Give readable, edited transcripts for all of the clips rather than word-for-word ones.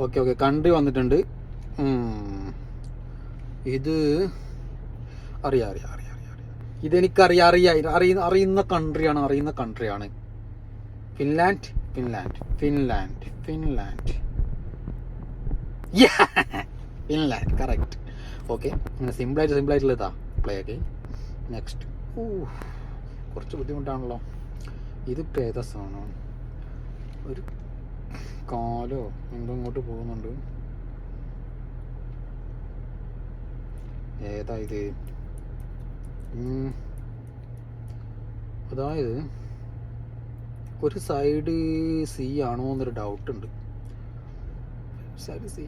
Okay okay, country വന്നിട്ടുണ്ട്. ഇത് അറിയാം അറിയാം അറിയാം അറിയാം ഇതെനിക്കറിയാം അറിയുന്ന കൺട്രിയാണ്. ഫിൻലാൻഡ്. Finland correct. ഓക്കെ, അങ്ങനെ സിമ്പിളായിട്ടുള്ള ഇതാ പ്ലേ ഒക്കെ. നെക്സ്റ്റ്. കുറച്ച് ബുദ്ധിമുട്ടാണല്ലോ. ഇതിപ്പോൾ ഏതാ സാധനം? ഒരു കാലോ എന്തോ ഇങ്ങോട്ട് പോകുന്നുണ്ട്. ഏതാ ഇത്? അതായത് ഒരു സൈഡ് സീ ആണോ എന്നൊരു ഡൗട്ടുണ്ട്. Side see.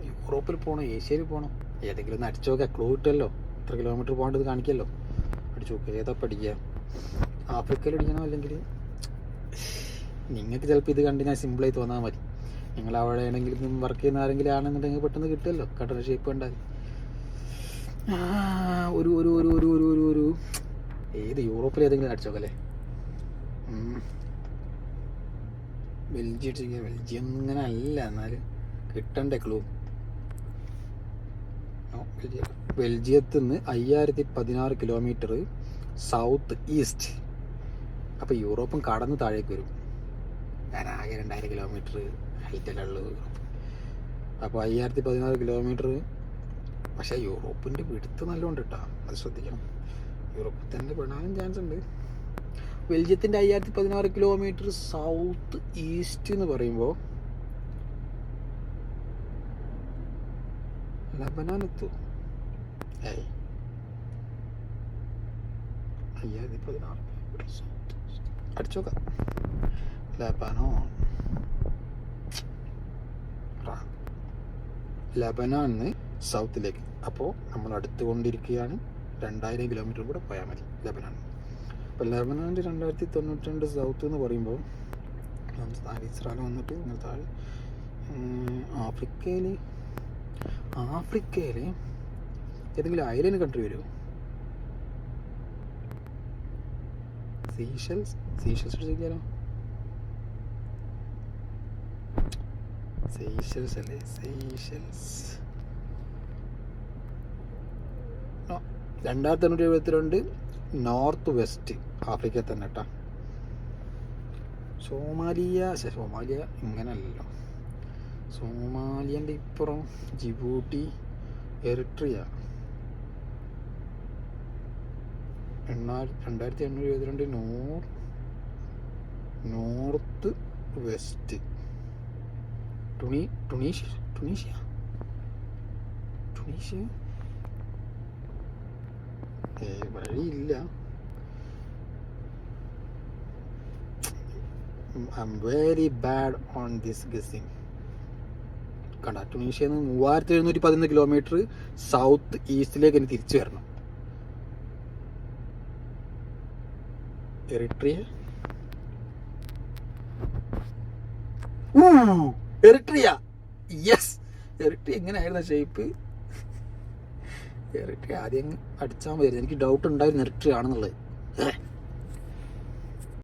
യൂറോപ്പിൽ പോകണോ ഏഷ്യയിൽ പോകണോ? ഏതെങ്കിലും ഒന്ന് അടിച്ചു നോക്കാം. ക്ലൂ കിട്ടുമല്ലോ. എത്ര കിലോമീറ്റർ പോകേണ്ടത് കാണിക്കല്ലോ. അടിച്ചു നോക്കുക. ഏതാ പഠിക്കുക? ആഫ്രിക്കയിൽ അടിക്കണോ അല്ലെങ്കിൽ നിങ്ങൾക്ക് ചിലപ്പോൾ ഇത് കണ്ട് ഞാൻ സിമ്പിളായി തോന്നാൽ മതി. നിങ്ങൾ അവിടെ ആണെങ്കിലും വർക്ക് ചെയ്യുന്ന ആരെങ്കിലും ആണെന്നുണ്ടെങ്കിൽ പെട്ടെന്ന് കിട്ടുമല്ലോ. കട്ടർ ഷേപ്പ് ഉണ്ടായി. ഒരു ഒരു ഒരു ഒരു ഒരു ഒരു ഒരു ഏത് യൂറോപ്പിൽ ഏതെങ്കിലും അടിച്ചു നോക്കല്ലേ? ബെൽജിയം ഇങ്ങനെ അല്ല, എന്നാലും കിട്ടണ്ടേ ക്ലൂ. ബെൽജിയത്തിൽ നിന്ന് 5016 കിലോമീറ്റർ സൗത്ത് ഈസ്റ്റ്. അപ്പോൾ യൂറോപ്പും കടന്ന് താഴേക്ക് വരും. ഞാൻ ആകെ 2000 കിലോമീറ്റർ ഹൈറ്റല്ലേ ഉള്ളൂ. അപ്പോൾ 5016 കിലോമീറ്റർ. പക്ഷേ യൂറോപ്പിൻ്റെ വിടുത്ത് നല്ലോണ്ട് കേട്ടോ, അത് ശ്രദ്ധിക്കണം. യൂറോപ്പിൽ തന്നെ പെടാനും ചാൻസ് ഉണ്ട്. ബെൽജിയത്തിൻ്റെ 5016 കിലോമീറ്റർ സൗത്ത് ഈസ്റ്റ് എന്ന് പറയുമ്പോൾ ലബനാനെത്തു. 5016 അടിച്ചു നോക്കാം. ലബനാനിന്ന് സൗത്തിലേക്ക്. അപ്പോൾ നമ്മൾ അടുത്തുകൊണ്ടിരിക്കുകയാണ്. 2000 കിലോമീറ്റർ കൂടെ പോയാൽ മതി ലബനാൻ. അപ്പോൾ ലബനാൻ്റെ 2092 സൗത്ത് എന്ന് പറയുമ്പോൾ ഇസ്രായേൽ വന്നിട്ട് നിങ്ങൾ താഴെ. ആഫ്രിക്കയിൽ ഏതെങ്കിലും ഐലൻഡ് കൺട്രി വരുമോ? സീഷൽസ് ചോദിക്കാലോ. സീഷൽസ് അല്ലേ? 2072 നോർത്ത് വെസ്റ്റ് ആഫ്രിക്കയിൽ തന്നെ കേട്ടോ. സോമാലിയ ഇങ്ങനല്ലോ. സോമാലിയൻ്റെ ഇപ്പുറം Djibouti, Eritrea. 2872 north west. Tunisia വഴിയില്ല. I am very bad on this guessing. കണ്ട, ടുണീഷ്യയിൽ നിന്ന് 3711 കിലോമീറ്റർ സൗത്ത് ഈസ്റ്റിലേക്ക് ഇനി തിരിച്ചു വരണം. എറിട്രിയ യെസ്. എറിട്രിയ എങ്ങനെയായിരുന്നു ഷേപ്പ്? എറിട്രിയ ആദ്യം അടിച്ചാൽ മതി. എനിക്ക് ഡൗട്ട് ഉണ്ടായിരുന്നു എറിട്രിയ ആണെന്നുള്ളത്.